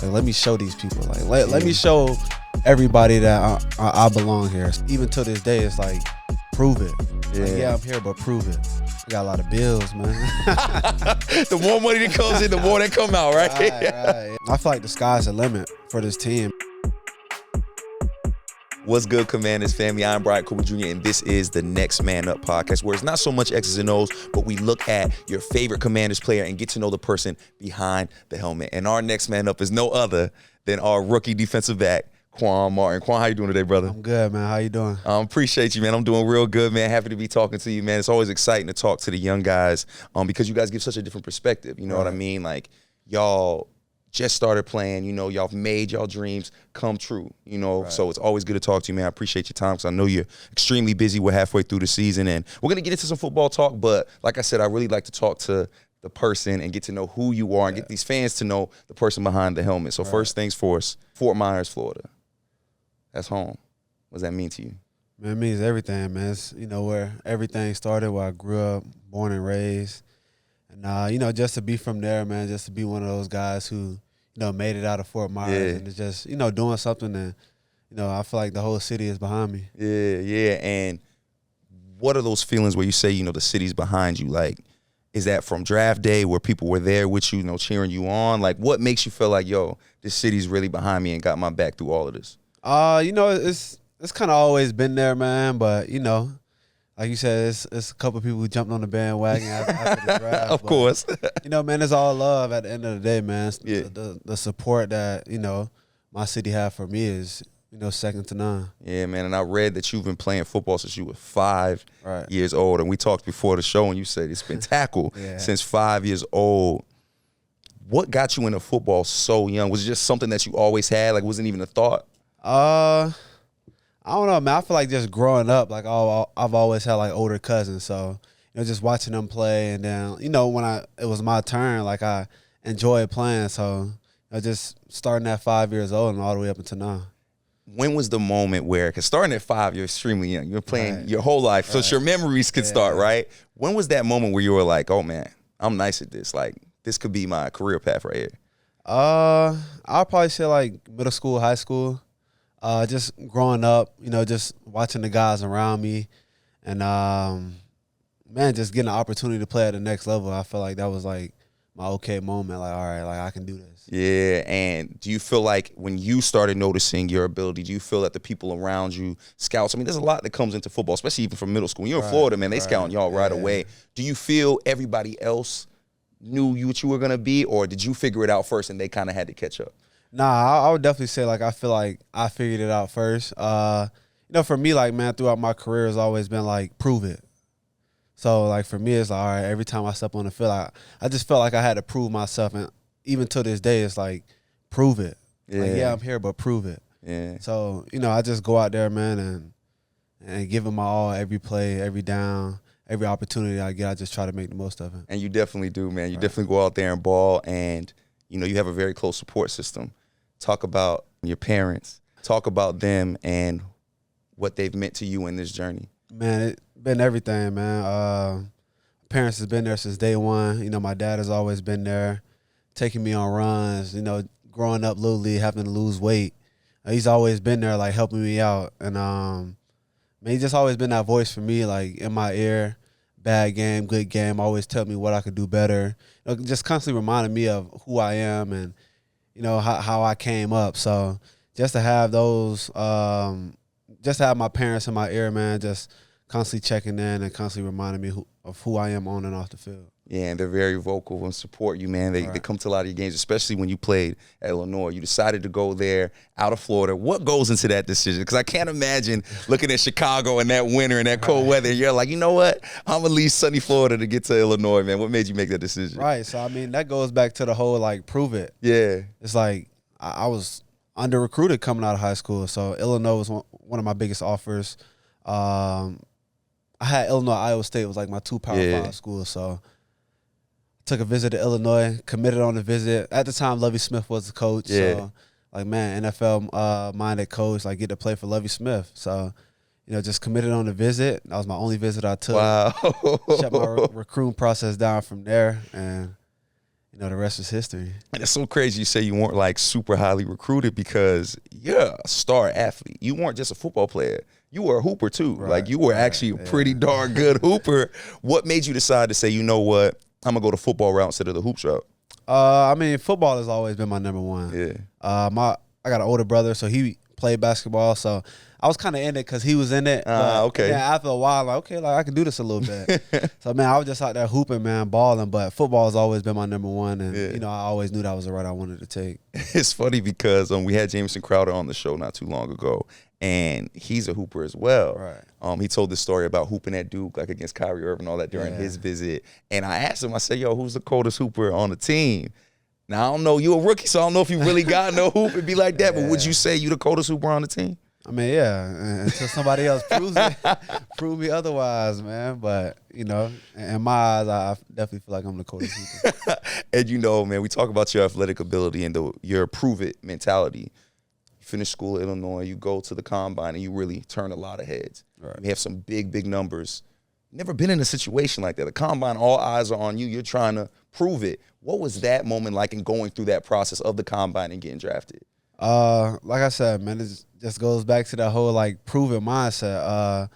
Like, let me show these people. Like, let me show everybody that I belong here. Even to this day, it's like, prove it. Yeah, I'm here, but prove it. I got a lot of bills, man. The more money that comes in, the more that come out, right? Right. I feel like the sky's the limit for this team. What's good, Commanders family? I'm Brian Cooper Jr., and this is the Next Man Up podcast, where it's not so much X's and O's, but we look at your favorite Commanders player and get to know the person behind the helmet. And our Next Man Up is no other than our rookie defensive back, Quan Martin. Quan, how you doing today, brother? I'm good, man. How you doing? Appreciate you, man. I'm doing real good, man. Happy to be talking to you, man. It's always exciting to talk to the young guys because you guys give such a different perspective. You know what I mean? Like, y'all just started playing, you know, y'all made y'all dreams come true, you know, so it's always good to talk to you, man. I appreciate your time because I know you're extremely busy. We're halfway through the season, and we're going to get into some football talk, but like I said, I really like to talk to the person and get to know who you are and get these fans to know the person behind the helmet. So first things first, Fort Myers, Florida. That's home. What does that mean to you? Man, it means everything, man. It's, you know, where everything started, where I grew up, born and raised. And, you know, just to be from there, man, just to be one of those guys who, you know, made it out of Fort Myers and it's just, you know, doing something that, you know, I feel like the whole city is behind me. Yeah. And what are those feelings where you say, you know, the city's behind you? Like, is that from draft day where people were there with you, you know, cheering you on? Like, what makes you feel like, yo, this city's really behind me and got my back through all of this? You know, it's kind of always been there, man. But, you know, like you said, it's a couple of people who jumped on the bandwagon after the draft. Of course. You know, man, it's all love at the end of the day, man. The support that, you know, my city have for me is, you know, second to none. Yeah, man, and I read that you've been playing football since you were 5 years old. And we talked before the show, and you said it's been tackle since 5 years old. What got you into football so young? Was it just something that you always had? Like, wasn't even a thought? I don't know, man. I feel like just growing up, like I've always had like older cousins, so you know, just watching them play, and then you know when it was my turn, like I enjoyed playing, so I just starting at 5 years old and all the way up until now. When was the moment where, because starting at 5, you're extremely young. You're playing your whole life, so your memories could start, right? When was that moment where you were like, oh man, I'm nice at this. Like this could be my career path right here. I'll probably say like middle school, high school. Just growing up, you know, just watching the guys around me and, man, just getting the opportunity to play at the next level. I feel like that was like my okay moment. Like, all right, like I can do this. Yeah. And do you feel like when you started noticing your ability, do you feel that the people around you, scouts, I mean, there's a lot that comes into football, especially even from middle school. When you're in Florida, man, they scouting y'all right away. Do you feel everybody else knew what you were going to be, or did you figure it out first and they kind of had to catch up? Nah, I would definitely say like I feel like I figured it out first. You know, for me, like man, throughout my career, it's always been like prove it. So like for me, it's like all right. Every time I step on the field, I just felt like I had to prove myself, and even to this day, it's like prove it. Like, I'm here, but prove it. Yeah. So you know, I just go out there, man, and give it my all every play, every down. Every opportunity I get, I just try to make the most of it. And you definitely do, man. You definitely go out there and ball, and you know you have a very close support system. Talk about your parents. Talk about them and what they've meant to you in this journey. Man, it's been everything, man. Parents has been there since day one. You know, my dad has always been there, taking me on runs. You know, growing up Little League, having to lose weight. He's always been there, like helping me out, and man, he's just always been that voice for me, like in my ear. Bad game, good game. Always tell me what I could do better. You know, just constantly reminding me of who I am and you know how I came up. So just to have those, just to have my parents in my ear, man, just constantly checking in and constantly reminding me of who I am on and off the field. Yeah, and they're very vocal and support you, man. They come to a lot of your games, especially when you played at Illinois. You decided to go there out of Florida. What goes into that decision? Because I can't imagine looking at Chicago and that winter and that cold weather. And you're like, you know what? I'm going to leave sunny Florida to get to Illinois, man. What made you make that decision? Right. So, I mean, that goes back to the whole, like, prove it. Yeah. It's like I was under-recruited coming out of high school. So, Illinois was one of my biggest offers. I had Illinois, Iowa State was like my 2 Power 5 schools. So, took a visit to Illinois, committed on the visit. At the time, Lovie Smith was the coach. So, like, man, NFL-minded coach, like, get to play for Lovie Smith. So, you know, just committed on the visit. That was my only visit I took. Wow. Shut my recruiting process down from there. And, the rest is history. And it's so crazy you say you weren't like super highly recruited because you're a star athlete. You weren't just a football player. You were a hooper too. Right, Like you were actually a pretty darn good hooper. What made you decide to say, you know what, I'm gonna go the football route instead of the hoops route? I mean, football has always been my number one. Yeah. I got an older brother, so he played basketball, so I was kind of in it because he was in it. Okay. Yeah, after a while, like, okay, like I can do this a little bit. So, man, I was just out there hooping, man, balling. But football has always been my number one, and I always knew that was the route I wanted to take. It's funny because we had Jameson Crowder on the show not too long ago, and he's a hooper as well. Right. He told this story about hooping at Duke, like against Kyrie Irving, all that during his visit. And I asked him, I said, yo, who's the coldest hooper on the team? Now, I don't know. You a rookie, so I don't know if you really got no hoop and be like that. But would you say you the coldest hooper on the team? I mean, yeah, until somebody else prove me otherwise, man. But, in my eyes, I definitely feel like I'm the coldest hooper. And, man, we talk about your athletic ability and your prove-it mentality. You finish school at Illinois, you go to the combine, and you really turn a lot of heads. Right. You have some big, big numbers. Never been in a situation like that. The combine, all eyes are on you. You're trying to prove it. What was that moment like in going through that process of the combine and getting drafted? Like I said, man, it just goes back to that whole like prove it mindset.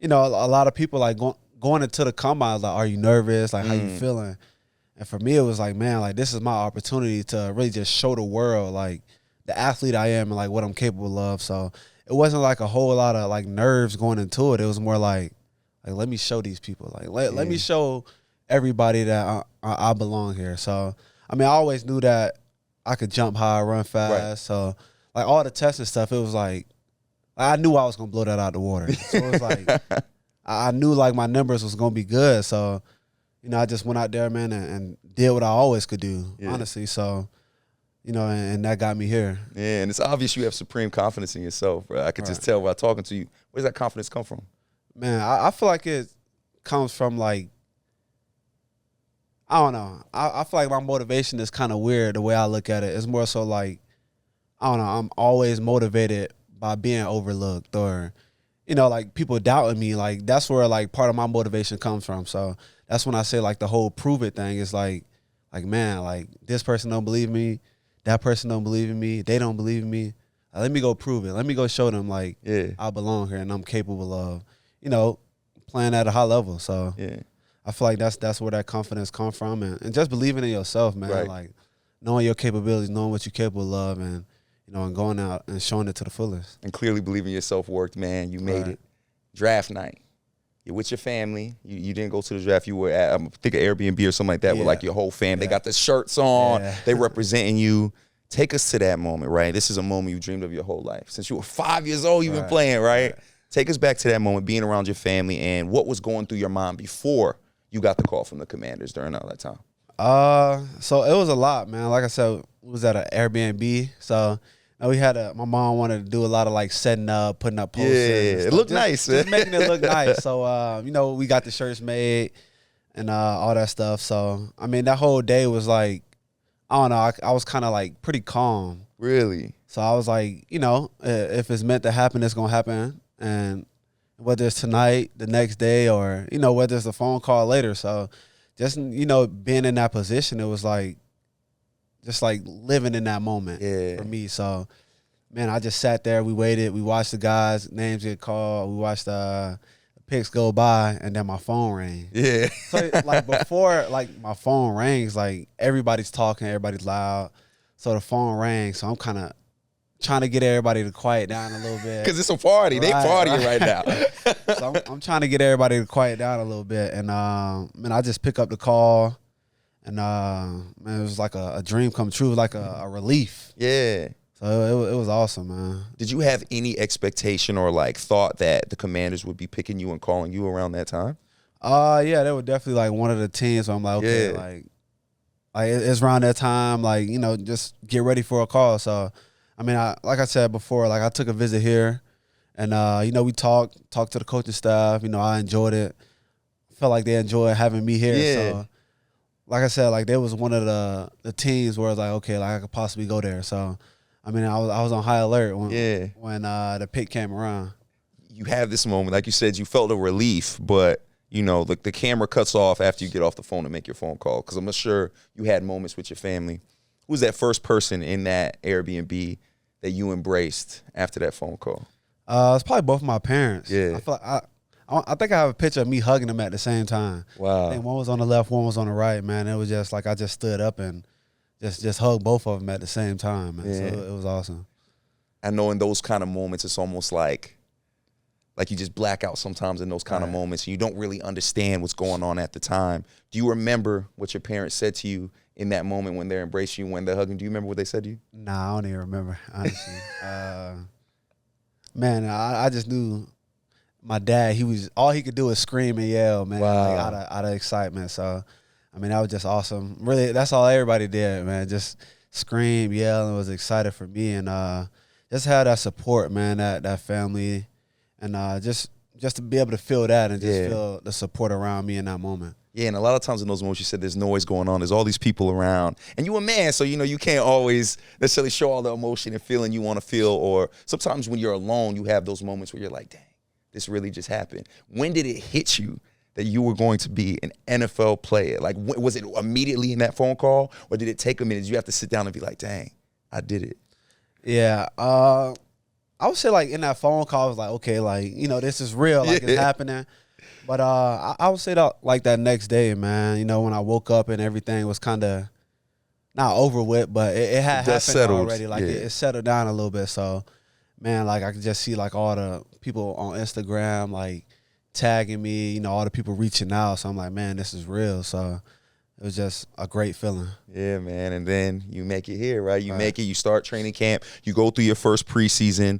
A lot of people like going into the combine, like, are you nervous? Like, how you feeling? And for me, it was like, man, like this is my opportunity to really just show the world like the athlete I am and like what I'm capable of. So it wasn't like a whole lot of like nerves going into it. It was more like let me show these people, like let me show everybody that I belong here. So I mean, I always knew that I could jump high, run fast. Right. So like all the testing stuff, it was like I knew I was gonna blow that out the water. So it was like I knew like my numbers was gonna be good. So I just went out there, man, and did what I always could do, honestly. So and that got me here. Yeah, and it's obvious you have supreme confidence in yourself, bro. I could just tell by talking to you. Where does that confidence come from? Man, I feel like it comes from like, I don't know. I feel like my motivation is kind of weird the way I look at it. It's more so like, I don't know, I'm always motivated by being overlooked or, like people doubting me. Like that's where like part of my motivation comes from. So that's when I say like the whole prove it thing is like man, like this person don't believe me, that person don't believe in me, they don't believe in me. Let me go prove it. Let me go show them like I belong here and I'm capable of, playing at a high level. So I feel like that's where that confidence comes from and just believing in yourself, man. Right. Like knowing your capabilities, knowing what you're capable of and and going out and showing it to the fullest. And clearly believing yourself worked, man. You made it. Draft night. You're with your family. You didn't go to the draft. You were at, I think, an Airbnb or something like that with like your whole fam. They got the shirts on. They representing you. Take us to that moment, right? This is a moment you dreamed of your whole life. Since you were 5 years old, you've been playing, right? Take us back to that moment, being around your family, and what was going through your mind before you got the call from the Commanders during all that time? So it was a lot, man. Like I said, we was at an Airbnb. So we had my mom wanted to do a lot of like setting up, putting up posters. Yeah, it looked nice. Just making it look nice. So, we got the shirts made and all that stuff. So, I mean, that whole day was like, I don't know, I was kind of like pretty calm. Really? So I was like, if it's meant to happen, it's going to happen. And whether it's tonight, the next day, or, whether it's a phone call later. So just, being in that position, it was like, just like living in that moment for me. So, man, I just sat there. We waited. We watched the guys' names get called. We watched the picks go by, and then my phone rang. Yeah. So, like, before, like, my phone rings, like, everybody's talking, everybody's loud. So the phone rang. So I'm kind of trying to get everybody to quiet down a little bit. Because it's a party. They partying right now. So I'm trying to get everybody to quiet down a little bit. And, man, I just pick up the call. And, man, it was like a dream come true, like a relief. Yeah. So it was awesome, man. Did you have any expectation or, like, thought that the Commanders would be picking you and calling you around that time? Yeah, they were definitely, like, one of the teams where I'm like, okay, like it's around that time, like, just get ready for a call. So, I mean, like I said before, like, I took a visit here. And, we talked to the coaching staff. I enjoyed it. Felt like they enjoyed having me here. Yeah. So, like I said, like, they was one of the teams where I was like, okay, like, I could possibly go there. So, I mean, I was on high alert when the pick came around. You have this moment, like you said, you felt a relief, but the camera cuts off after you get off the phone to make your phone call? Because I'm sure you had moments with your family. Who was that first person in that Airbnb that you embraced after that phone call? It's probably both of my parents. Yeah. I feel like I think I have a picture of me hugging them at the same time. Wow. I think one was on the left, one was on the right, man. It was just like I just stood up and just hugged both of them at the same time, man. Yeah. So it was awesome. I know in those kind of moments, it's almost like you just black out sometimes in those kind of moments. And you don't really understand what's going on at the time. Do you remember what your parents said to you in that moment when they're embracing you, when they're hugging? Do you remember what they said to you? Nah, I don't even remember, honestly. Man, I just knew my dad, all he could do was scream and yell, man, Wow. like out of excitement. So, I mean, that was just awesome. Really, that's all everybody did, man. Just scream, yell, and was excited for me. And just had that support, man, that family. And just to be able to feel that and just feel the support around me in that moment. Yeah, and a lot of times in those moments you said there's noise going on. There's all these people around. And you're a man, so, you can't always necessarily show all the emotion and feeling you want to feel. Or sometimes when you're alone, you have those moments where you're like, dang, this really just happened. When did it hit you that you were going to be an NFL player? Like, was it immediately in that phone call? Or did it take a minute? Did you have to sit down and be like, dang, I did it? Yeah, I would say, like, in that phone call, I was like, okay, like, this is real, like, it's happening. But I would say that, like, that next day, man, when I woke up and everything was kind of not over with, but it had happened settled already. Like, it settled down a little bit. So, man, like, I could just see, like, all the people on Instagram, like, tagging me, all the people reaching out. So I'm like, man, this is real. So it was just a great feeling. Yeah, man. And then you make it here, right? You make it. You start training camp. You go through your first preseason.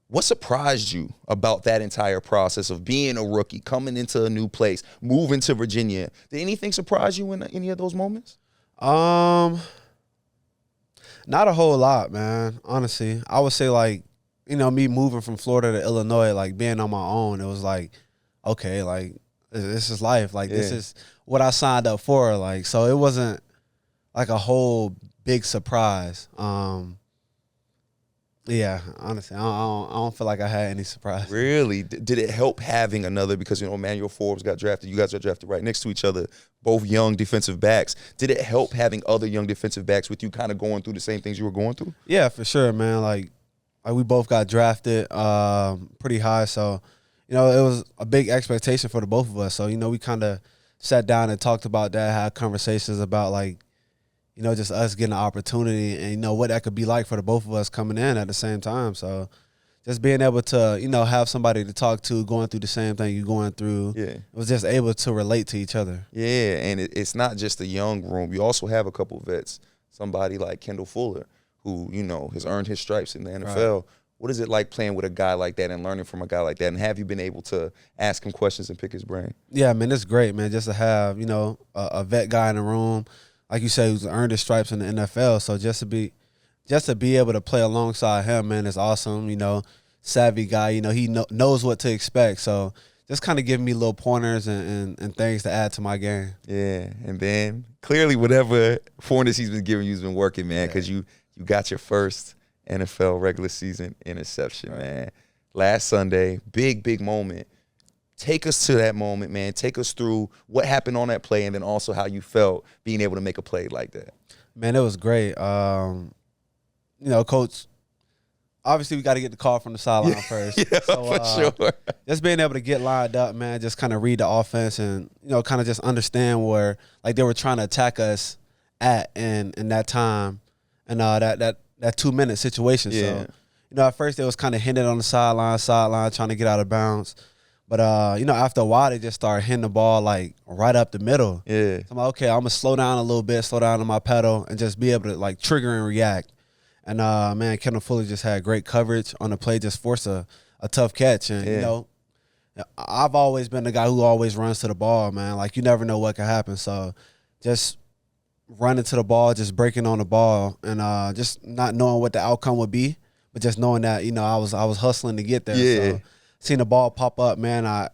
What surprised you about that entire process of being a rookie, coming into a new place, moving to Virginia? Did anything surprise you in any of those moments? Not a whole lot, man. Honestly, I would say, like, me moving from Florida to Illinois, like, being on my own, it was like, okay, like, this is life. Like, this is what I signed up for. Like, so it wasn't like a whole big surprise. Yeah, honestly, I don't feel like I had any surprise. Really? Did it help having another, because, Emmanuel Forbes got drafted. You guys got drafted right next to each other, both young defensive backs. Did it help having other young defensive backs with you kind of going through the same things you were going through? Yeah, for sure, man. Like we both got drafted pretty high. So, it was a big expectation for the both of us. So, we kind of sat down and talked about that, had conversations about, like, just us getting an opportunity and, what that could be like for the both of us coming in at the same time. So just being able to, have somebody to talk to going through the same thing you're going through. Yeah. It was just able to relate to each other. Yeah, and it's not just a young room. You also have a couple of vets, somebody like Kendall Fuller, who, has earned his stripes in the NFL. Right. What is it like playing with a guy like that and learning from a guy like that? And have you been able to ask him questions and pick his brain? Yeah, man, it's great, man, just to have, a vet guy in the room, like you said, who's earned his stripes in the NFL. So just to be able to play alongside him, man, is awesome. Savvy guy. He knows what to expect. So just kind of giving me little pointers and things to add to my game. Yeah, and then clearly whatever pointers he's been giving you has been working, man, because you got your first NFL regular season interception, man. Last Sunday, big moment. Take us to that moment, man. Take us through what happened on that play and then also how you felt being able to make a play like that. Man, it was great. Coach, obviously we got to get the call from the sideline first. Yeah, so, for sure. Just being able to get lined up, man, just kind of read the offense and, kind of just understand where, like, they were trying to attack us at in that time and that 2-minute situation. Yeah. So, at first it was kind of hinted on the sideline, trying to get out of bounds. But, after a while, they just started hitting the ball, like, right up the middle. Yeah. So I'm like, okay, I'm going to slow down a little bit, slow down on my pedal, and just be able to, like, trigger and react. And, man, Kendall Fuller just had great coverage on the play, just forced a tough catch. And, I've always been the guy who always runs to the ball, man. Like, you never know what can happen. So just running to the ball, just breaking on the ball, and just not knowing what the outcome would be, but just knowing that, I was hustling to get there. Yeah. So seeing the ball pop up, man, I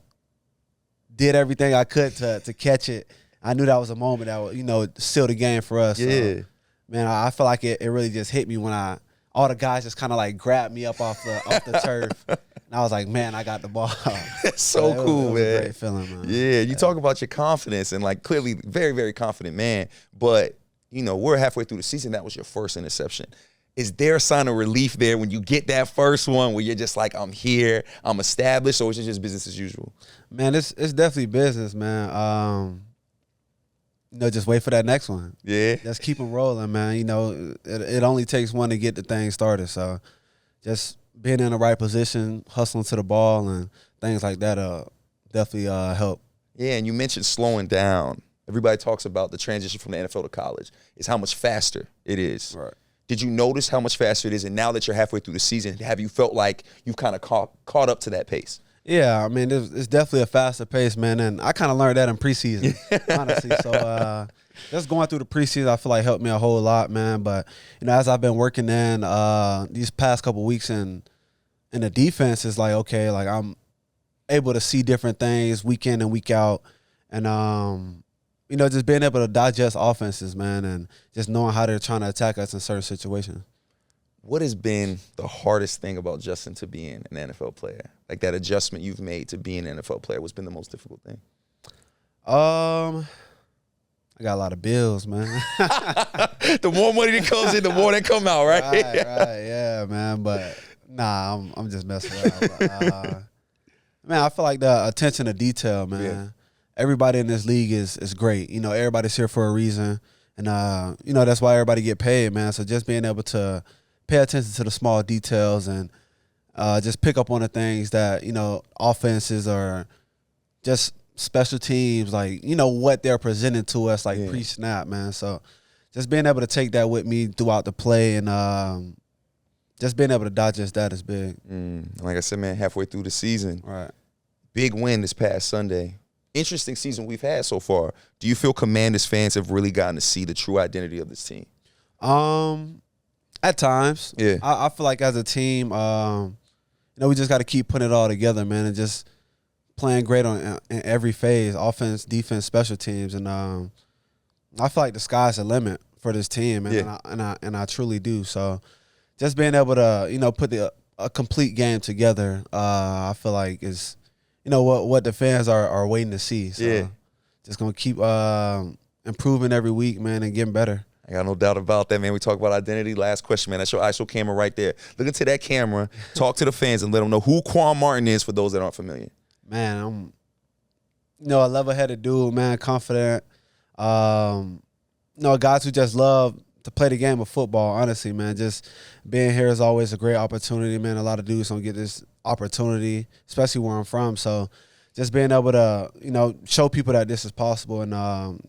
did everything I could to catch it. I knew that was a moment that would, seal the game for us. Yeah. So, man, I feel like it really just hit me when all the guys just kind of like grabbed me up off the turf. And I was like, man, I got the ball. That's so cool, it was man. a great feeling, man. Yeah, you talk about your confidence and like clearly very, very confident man. But, you know, we're halfway through the season. That was your first interception. Is there a sign of relief there when you get that first one where you're just like, I'm here, I'm established, or is it just business as usual? Man, it's definitely business, man. You know, just wait for that next one. Yeah. Just keep them rolling, man. You know, it only takes one to get the thing started. So just being in the right position, hustling to the ball and things like that definitely help. Yeah, and you mentioned slowing down. Everybody talks about the transition from the NFL to college. Is how much faster it is. Right. Did you notice how much faster it is? And now that you're halfway through the season, have you felt like you've kind of caught up to that pace? Yeah, I mean, it's definitely a faster pace, man. And I kind of learned that in preseason, honestly. So just going through the preseason, I feel like helped me a whole lot, man. But, you know, as I've been working in these past couple weeks in the defense, it's like, okay, like I'm able to see different things week in and week out. And, you know, just being able to digest offenses, man, and just knowing how they're trying to attack us in certain situations. What has been the hardest thing about adjusting to being an NFL player? Like that adjustment you've made to being an NFL player, what's been the most difficult thing? I got a lot of bills, man. The more money that comes in, the more that come out, right? Right, yeah, man. But nah, I'm just messing around. But, man, I feel like the attention to detail, man. Yeah. Everybody in this league is great. You know, everybody's here for a reason, and you know that's why everybody get paid, man. So just being able to pay attention to the small details and just pick up on the things that, you know, offenses or just special teams, like, you know, what they're presenting to us, like pre-snap, man. So just being able to take that with me throughout the play and just being able to digest that is big. Like I said, man, halfway through the season. Right. Big win this past Sunday. Interesting season we've had so far. Do you feel Commanders fans have really gotten to see the true identity of this team? At times. Yeah. I feel like as a team, you know, we just got to keep putting it all together, man, and just playing great in every phase, offense, defense, special teams. And I feel like the sky's the limit for this team, man, and I truly do. So just being able to, you know, put a complete game together, I feel like is, you know, what the fans are waiting to see. So just going to keep improving every week, man, and getting better. I got no doubt about that, man. We talk about identity. Last question, man. That's your ISO camera right there. Look into that camera, talk to the fans, and let them know who Quan Martin is for those that aren't familiar. Man, I'm, you know, a level-headed dude, man, confident. You know, guys who just love to play the game of football, honestly, man. Just being here is always a great opportunity, man. A lot of dudes don't get this opportunity, especially where I'm from. So just being able to, you know, show people that this is possible and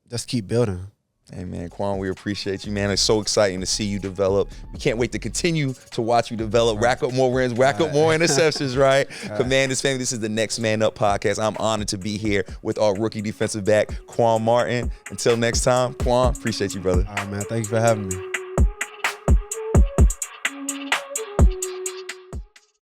just keep building. Hey, man, Quan, we appreciate you, man. It's so exciting to see you develop. We can't wait to continue to watch you develop, rack up more wins, rack up more interceptions, right? Commanders family, this is the Next Man Up podcast. I'm honored to be here with our rookie defensive back, Quan Martin. Until next time, Quan, appreciate you, brother. All right, man. Thank you for having me.